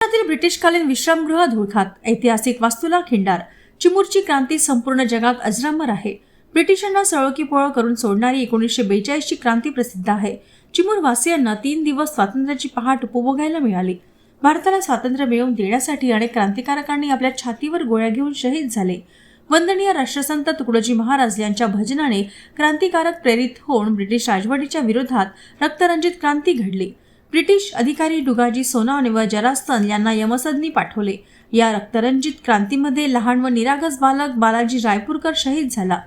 पुण्यातील ब्रिटिशकालीन विश्रामगृह धुळखात ऐतिहासिक वास्तूला खिंडार. चिमूरची क्रांती संपूर्ण जगात अजरामर आहे. ब्रिटिशांना सळोकीपळ करून सोडणारी 1942 ची क्रांती प्रसिद्ध आहे. चिमूर वासियांना 3 दिवस स्वातंत्र्याची पहाट उपभोगायला मिळाली. भारताला स्वातंत्र्य मिळवून देण्यासाठी अनेक क्रांतिकारकांनी आपल्या छातीवर गोळ्या घेऊन शहीद झाले. वंदनीय राष्ट्रसंत तुकडोजी महाराज यांच्या भजनाने क्रांतिकारक प्रेरित होऊन ब्रिटिश राजवटीच्या विरोधात रक्तरंजित क्रांती घडली. ब्रिटिश अधिकारी डुगाजी सोनावणे व जरासन यांना यमसदनी पाठवले. या रक्तरंजित क्रांतीमध्ये लहान व निरागस बालक बालाजी रायपूरकर शहीद झाला.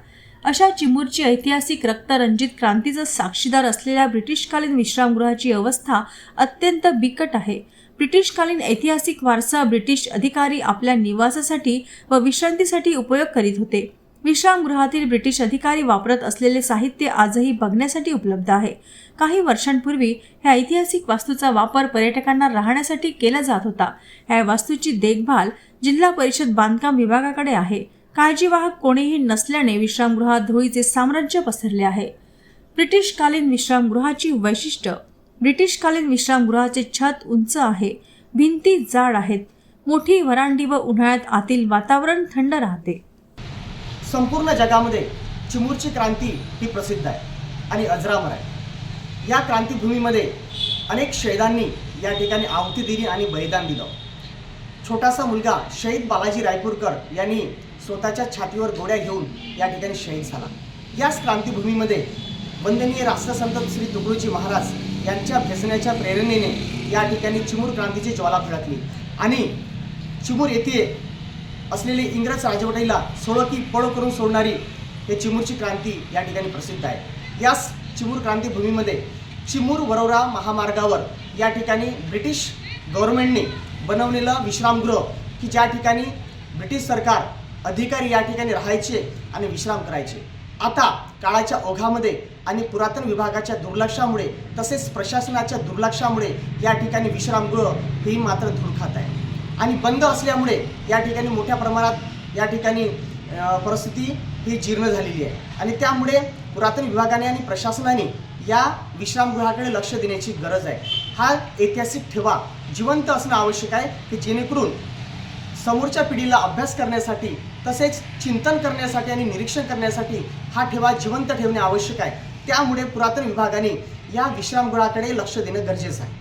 अशा चिमूरची ऐतिहासिक रक्तरंजित क्रांतीचा साक्षीदार असलेल्या ब्रिटिशकालीन विश्रामगृहाची अवस्था अत्यंत बिकट आहे. ब्रिटिशकालीन ऐतिहासिक वारसा ब्रिटिश अधिकारी आपल्या निवासासाठी व विश्रांतीसाठी उपयोग करीत होते. विश्रामगृहातील ब्रिटिश अधिकारी वापरत असलेले साहित्य आजही बघण्यासाठी उपलब्ध आहे. काही वर्षांपूर्वी ह्या ऐतिहासिक वास्तूचा वापर पर्यटकांना राहण्यासाठी केला जात होता. ह्या वास्तूची देखभाल जिल्हा परिषद बांधकाम विभागाकडे आहे. काळजीवाहक कोणीही नसल्याने विश्रामगृहात धुळीचे साम्राज्य पसरले आहे. ब्रिटिशकालीन विश्रामगृहाची वैशिष्ट्य. ब्रिटिशकालीन विश्रामगृहाचे छत उंच आहे, भिंती जाड आहेत, मोठी वरांडी व उन्हाळ्यात आतील वातावरण थंड राहते. संपूर्ण जगामध्ये चिमूरची क्रांती ही प्रसिद्ध आहे आणि अजरामर आहे. या क्रांतीभूमीमध्ये अनेक शहीदांनी या ठिकाणी आहुती दिली आणि बलिदान दिलं. छोटासा मुलगा शहीद बालाजी रायपूरकर यांनी स्वतःच्या छातीवर गोळ्या घेऊन या ठिकाणी शहीद झाला. याच क्रांतीभूमीमध्ये वंदनीय राष्ट्रसंत श्री तुकडोजी महाराज यांच्या भजनाच्या प्रेरणेने या ठिकाणी चिमूर क्रांतीची ज्वाला फडकली आणि चिमूर येथे असलेली इंग्रज राजवटीला सळोकीपळ करून सोडणारी हे चिमूरची क्रांती या ठिकाणी प्रसिद्ध आहे. याच चिमूर क्रांतीभूमीमध्ये चिमूर वरोरा महामार्गावर या ठिकाणी ब्रिटिश गव्हर्नमेंटने बनवलेलं विश्रामगृह की ज्या ठिकाणी ब्रिटिश सरकार अधिकारी या ठिकाणी राहायचे आणि विश्राम करायचे. आता काळाच्या ओघामध्ये आणि पुरातन विभागाच्या दुर्लक्षामुळे तसेच प्रशासनाच्या दुर्लक्षामुळे या ठिकाणी विश्रामगृह ही मात्र धूळ खात आहे आणि बंद असल्यामुळे या ठिकाणी मोठ्या प्रमाणात या ठिकाणी परिस्थिती ही जीर्ण झालेली आहे आणि त्यामुळे पुरातन विभागाने आणि प्रशासनाने या विश्रामगृहाकडे लक्ष देण्याची गरज आहे. हा ऐतिहासिक ठेवा जिवंत असणं आवश्यक आहे की जेणेकरून समोरच्या पिढीला अभ्यास करण्यासाठी तसेच चिंतन करण्यासाठी आणि निरीक्षण करण्यासाठी हा ठेवा जिवंत ठेवणे आवश्यक आहे. त्यामुळे पुरातन विभागाने या विश्रामगृहाकडे लक्ष देणं गरजेचं आहे.